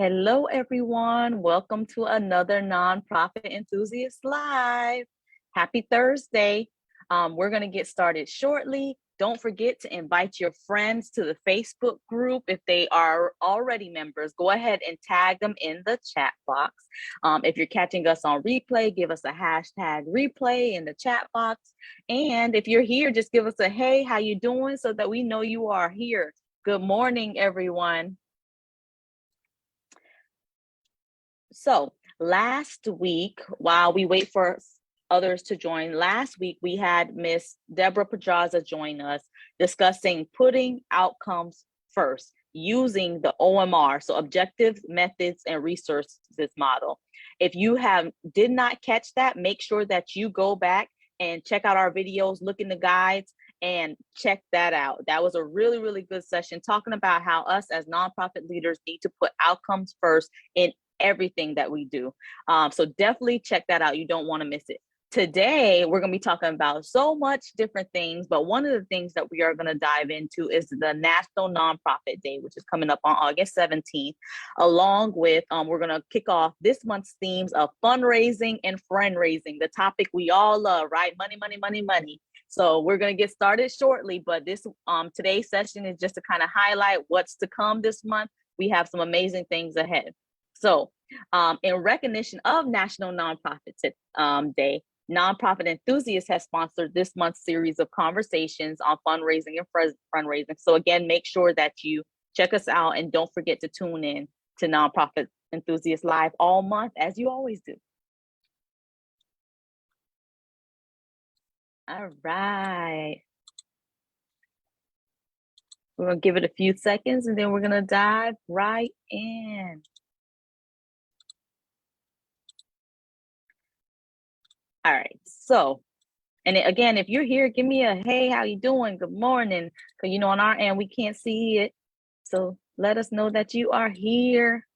Hello, everyone. Welcome to another Nonprofit Enthusiast Live. Happy Thursday. We're going to get started shortly. Don't forget to invite your friends to the Facebook group. If they are already members, go ahead and tag them in the chat box. If you're catching us on replay, give us a hashtag replay in the chat box. And if you're here, just give us a hey, how you doing, so that we know you are here. Good morning, everyone. So last week, while we wait for others to join, last week we had Miss Deborah Pedraza join us discussing putting outcomes first using the OMR, so objectives, methods, and resources model. If you did not catch that, make sure that you go back and check out our videos, look in the guides, and check that out. That was a really, really good session talking about how us as nonprofit leaders need to put outcomes first in everything that we do. So definitely check that out. You don't want to miss it. Today, we're going to be talking about so much different things, but one of the things that we are going to dive into is the National Nonprofit Day, which is coming up on August 17th, along with, we're going to kick off this month's themes of fundraising and friend raising, the topic we all love, right? Money, money, money, money. So we're going to get started shortly, but this today's session is just to kind of highlight what's to come this month. We have some amazing things ahead. So in recognition of National Nonprofit Day, Nonprofit Enthusiasts has sponsored this month's series of conversations on fundraising and fundraising. So again, make sure that you check us out and don't forget to tune in to Nonprofit Enthusiast Live all month, as you always do. All right. We're going to give it a few seconds and then we're going to dive right in. All right, so, and again, if you're here, give me a hey, how you doing? Good morning. Because, on our end, we can't see it. So let us know that you are here.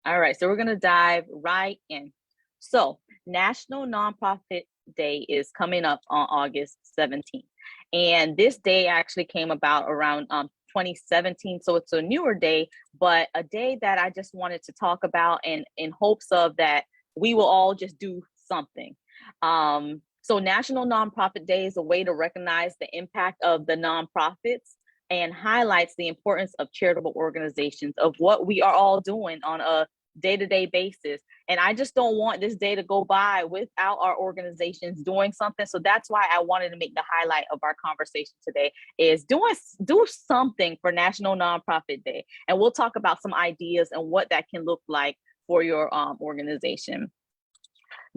All right, so we're going to dive right in. So National Nonprofit Day is coming up on August 17th. And this day actually came about around 2017. So it's a newer day, but a day that I just wanted to talk about and in hopes of that we will all just do something. So National Nonprofit Day is a way to recognize the impact of the nonprofits and highlights the importance of charitable organizations, of what we are all doing on a day-to-day basis. And I just don't want this day to go by without our organizations doing something. So that's why I wanted to make the highlight of our conversation today is do something for National Nonprofit Day. And we'll talk about some ideas and what that can look like for your organization.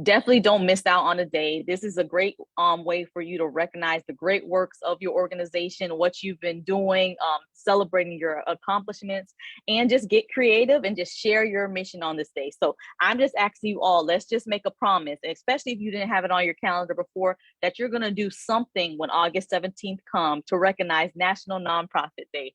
Definitely don't miss out on a day. This is a great way for you to recognize the great works of your organization, what you've been doing, celebrating your accomplishments, and just get creative and just share your mission on this day. So I'm just asking you all, let's just make a promise, especially if you didn't have it on your calendar before, that you're going to do something when August 17th comes to recognize National Nonprofit Day.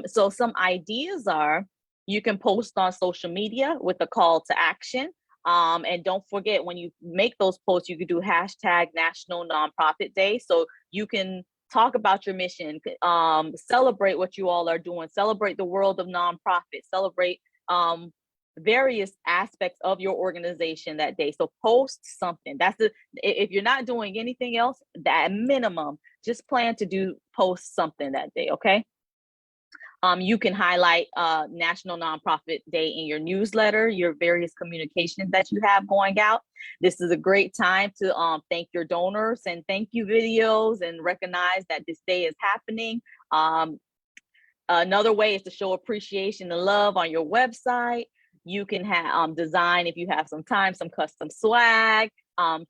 So some ideas are, you can post on social media with a call to action. And don't forget, when you make those posts, you could do hashtag National Nonprofit Day. So you can talk about your mission, celebrate what you all are doing, celebrate the world of nonprofits, celebrate various aspects of your organization that day. So post something. If you're not doing anything else, that minimum, just plan to post something that day, okay? You can highlight National Nonprofit Day in your newsletter, your various communications that you have going out. This is a great time to thank your donors and thank you videos and recognize that this day is happening. Another way is to show appreciation and love on your website. You can have design, if you have some time, some custom swag.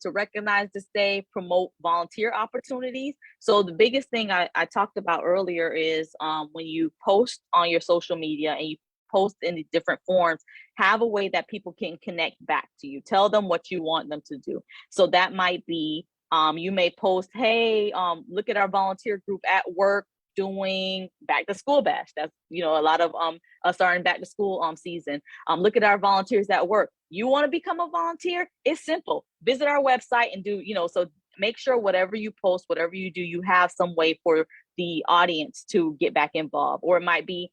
To recognize this day, promote volunteer opportunities. So the biggest thing I talked about earlier is when you post on your social media and you post in the different forms, have a way that people can connect back to you. Tell them what you want them to do. So that might be, you may post, hey, look at our volunteer group at work doing back to school bash. That's, a lot of us are in back to school season. Look at our volunteers at work. You want to become a volunteer? It's simple. Visit our website and do, so make sure whatever you post, whatever you do, you have some way for the audience to get back involved. Or it might be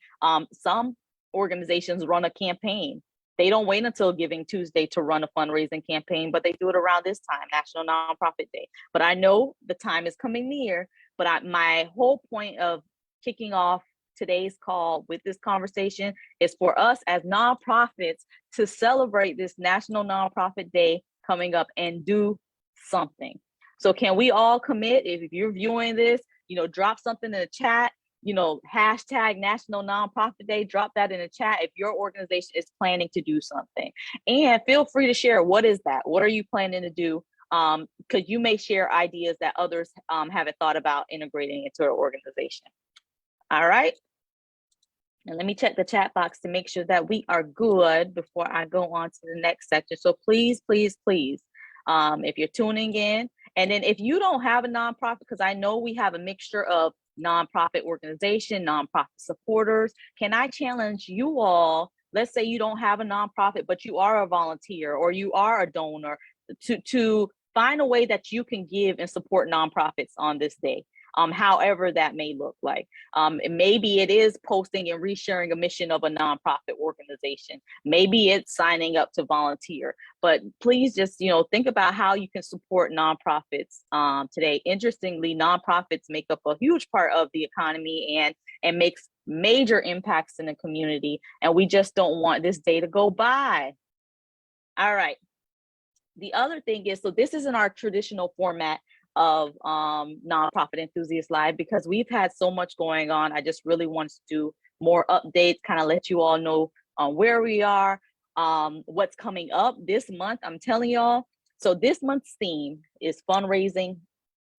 some organizations run a campaign. They don't wait until Giving Tuesday to run a fundraising campaign, but they do it around this time, National Nonprofit Day. But I know the time is coming near, but my whole point of kicking off today's call with this conversation is for us as nonprofits to celebrate this National Nonprofit Day coming up and do something. So can we all commit? If you're viewing this, drop something in the chat, hashtag National Nonprofit Day, drop that in the chat if your organization is planning to do something. And feel free to share, what is that? What are you planning to do? Because you may share ideas that others haven't thought about integrating into their organization. All right. And let me check the chat box to make sure that we are good before I go on to the next section. So please, please, please, if you're tuning in, and then if you don't have a nonprofit, because I know we have a mixture of nonprofit organization, nonprofit supporters, can I challenge you all? Let's say you don't have a nonprofit, but you are a volunteer or you are a donor, to find a way that you can give and support nonprofits on this day. However that may look like. Maybe it is posting and resharing a mission of a nonprofit organization. Maybe it's signing up to volunteer. But please just, think about how you can support nonprofits today. Interestingly, nonprofits make up a huge part of the economy and makes major impacts in the community. And we just don't want this day to go by. All right. The other thing is, so this isn't our traditional format of Nonprofit Enthusiast Live, because we've had so much going on. I just really want to do more updates, kind of let you all know where we are, what's coming up this month. I'm telling y'all. So this month's theme is fundraising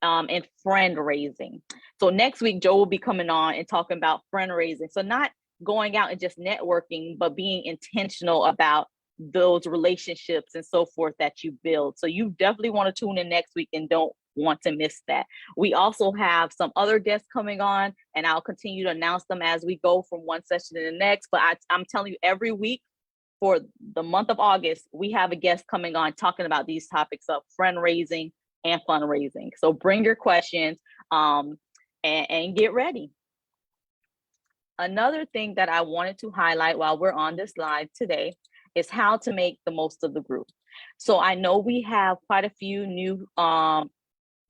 and friend raising. So next week, Joe will be coming on and talking about friend raising. So not going out and just networking, but being intentional about those relationships and so forth that you build. So you definitely want to tune in next week and don't want to miss that. We also have some other guests coming on, and I'll continue to announce them as we go from one session to the next. But I'm telling you, every week for the month of August, we have a guest coming on talking about these topics of friend raising and fundraising. So bring your questions and get ready. Another thing that I wanted to highlight while we're on this live today is how to make the most of the group. So I know we have quite a few new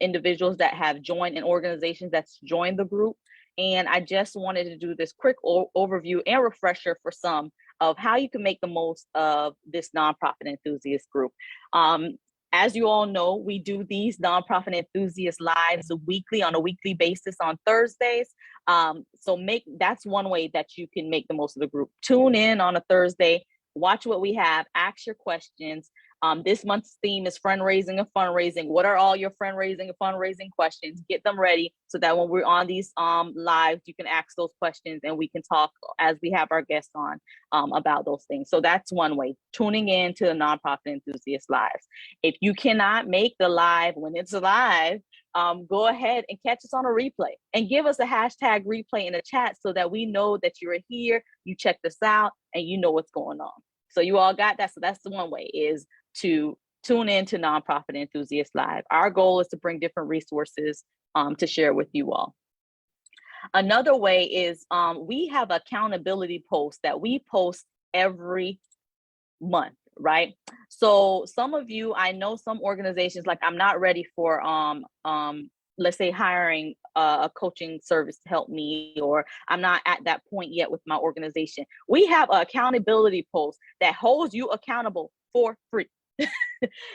individuals that have joined and organizations that's joined the group. And I just wanted to do this quick overview and refresher for some of how you can make the most of this nonprofit enthusiast group. As you all know, we do these nonprofit enthusiast lives weekly on a weekly basis on Thursdays. So that's one way that you can make the most of the group. Tune in on a Thursday, watch what we have, ask your questions. This month's theme is friend raising and fundraising. What are all your friend raising and fundraising questions? Get them ready so that when we're on these lives, you can ask those questions and we can talk as we have our guests on about those things. So that's one way, tuning in to the Nonprofit Enthusiast Lives. If you cannot make the live when it's live, go ahead and catch us on a replay and give us a hashtag replay in the chat so that we know that you're here, you checked us out, and you know what's going on. So you all got that. So that's the one way, is to tune in to Nonprofit Enthusiast Live. Our goal is to bring different resources to share with you all. Another way is we have accountability posts that we post every month, right? So some of you, I know some organizations, like I'm not ready for let's say hiring a coaching service to help me, or I'm not at that point yet with my organization. We have an accountability post that holds you accountable for free.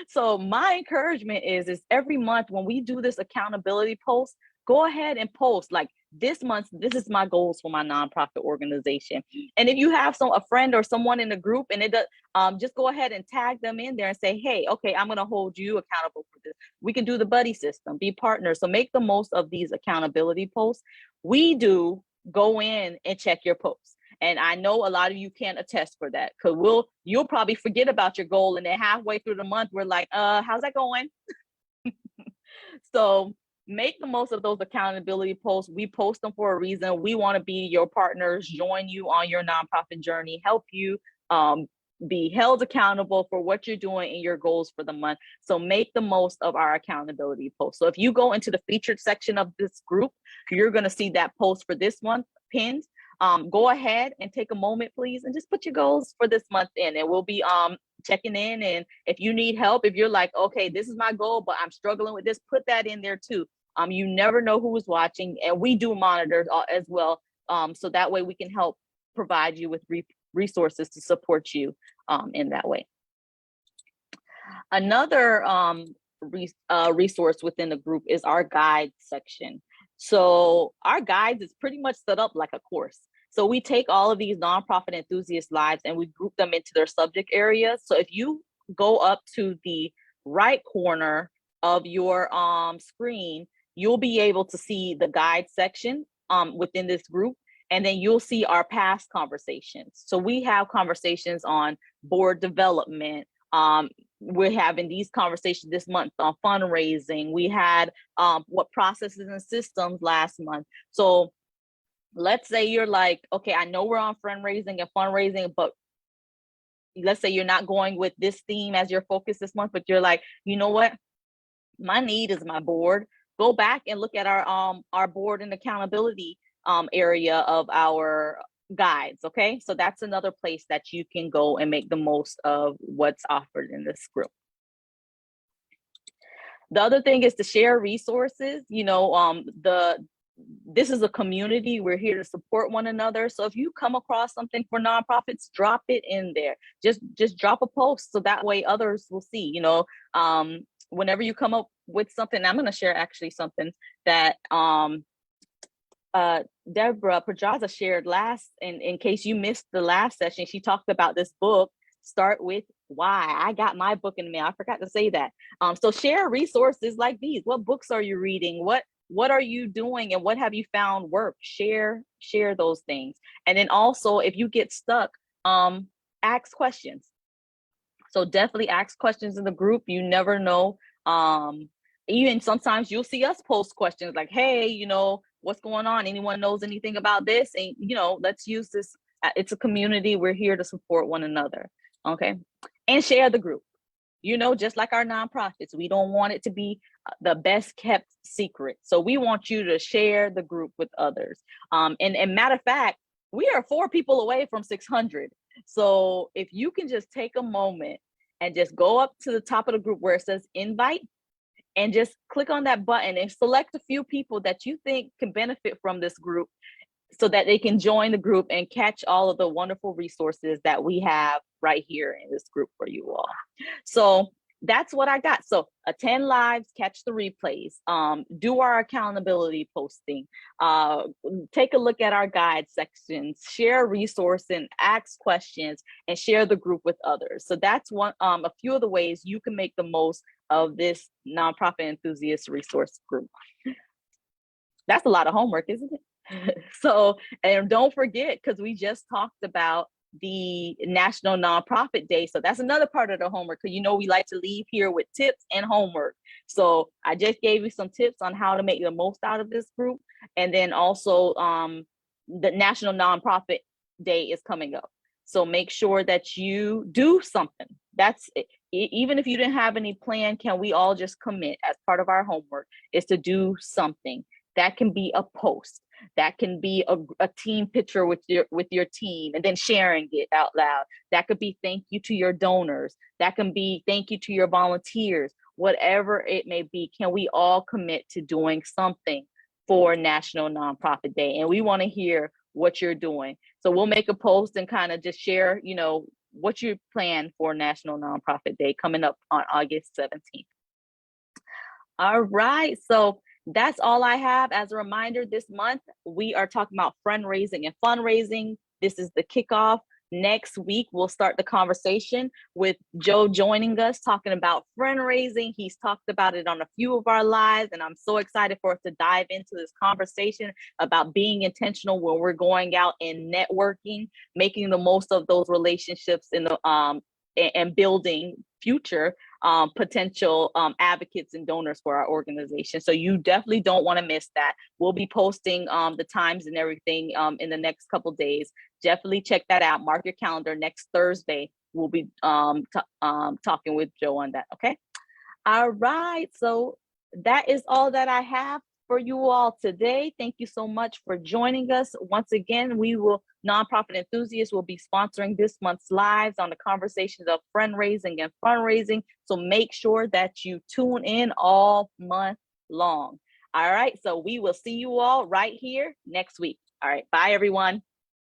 So my encouragement is every month when we do this accountability post, go ahead and post like, this month, this is my goals for my nonprofit organization. And if you have a friend or someone in the group and it does, just go ahead and tag them in there and say, hey, okay, I'm going to hold you accountable for this. We can do the buddy system, be partners. So make the most of these accountability posts. We do go in and check your posts. And I know a lot of you can attest for that, because you'll probably forget about your goal, and then halfway through the month, we're like, how's that going? So make the most of those accountability posts. We post them for a reason. We want to be your partners, join you on your nonprofit journey, help you be held accountable for what you're doing and your goals for the month. So make the most of our accountability posts. So if you go into the featured section of this group, you're going to see that post for this month pinned. go ahead and take a moment, please, and just put your goals for this month in, and we'll be checking in. And if you need help, if you're like, okay, this is my goal, but I'm struggling with this, put that in there too. You never know who is watching, and we do monitor as well. So that way we can help provide you with resources to support you in that way. Another resource within the group is our guide section. So our guides is pretty much set up like a course. So we take all of these nonprofit enthusiast lives and we group them into their subject areas. So if you go up to the right corner of your screen, you'll be able to see the guide section within this group. And then you'll see our past conversations. So we have conversations on board development. We're having these conversations this month on fundraising. We had what processes and systems last month. So let's say you're like, okay, I know we're on fundraising and fundraising, but let's say you're not going with this theme as your focus this month, but you're like, you know what? My need is my board. Go back and look at our board and accountability area of our guides. Okay, so that's another place that you can go and make the most of what's offered in this group. The other thing is to share resources. You know, this is a community. We're here to support one another. So if you come across something for nonprofits, drop it in there. Just drop a post so that way others will see. You know, whenever you come up with something, I'm going to share actually something that Deborah Pedraza shared in case you missed the last session. She talked about this book, Start With Why. I got my book in the mail. I forgot to say that. So share resources like these. What books are you reading? What are you doing? And what have you found work? Share those things. And then also, if you get stuck, ask questions. So definitely ask questions in the group. You never know. Even sometimes you'll see us post questions like, hey, you know, what's going on? Anyone knows anything about this? And, you know, let's use this. It's a community. We're here to support one another. Okay. And share the group. You know, just like our nonprofits, we don't want it to be the best kept secret. So we want you to share the group with others. And matter of fact, we are 4 people away from 600. So if you can just take a moment and just go up to the top of the group where it says invite, and just click on that button and select a few people that you think can benefit from this group so that they can join the group and catch all of the wonderful resources that we have right here in this group for you all. So that's what I got. So attend lives, catch the replays, do our accountability posting, take a look at our guide sections, share a resource and ask questions, and share the group with others. So that's a few of the ways you can make the most of this nonprofit enthusiast resource group. That's a lot of homework, isn't it? So, and don't forget, because we just talked about the National Nonprofit Day. So that's another part of the homework, because you know we like to leave here with tips and homework. So I just gave you some tips on how to make the most out of this group. And then also the National Nonprofit Day is coming up. So make sure that you do something. That's it. Even if you didn't have any plan, can we all just commit as part of our homework is to do something? That can be a post. That can be a team picture with your team and then sharing it out loud. That could be thank you to your donors. That can be thank you to your volunteers. Whatever it may be, can we all commit to doing something for National Nonprofit Day? And we want to hear what you're doing. So we'll make a post and kind of just share, you know, what you plan for National Nonprofit Day coming up on August 17th. All right, so that's all I have. As a reminder, this month we are talking about fundraising and fundraising. This is the kickoff. Next week, we'll start the conversation with Joe joining us, talking about fundraising. He's talked about it on a few of our lives, and I'm so excited for us to dive into this conversation about being intentional when we're going out and networking, making the most of those relationships in the and building future potential advocates and donors for our organization. So you definitely don't want to miss that. We'll be posting the times and everything in the next couple of days. Definitely check that out. Mark your calendar. Next Thursday, we'll be talking with Joe on that. Okay. All right. So that is all that I have for you all today. Thank you so much for joining us. Once again, Nonprofit Enthusiasts will be sponsoring this month's lives on the conversations of fundraising and fundraising. So make sure that you tune in all month long. All right, so we will see you all right here next week. All right, bye everyone.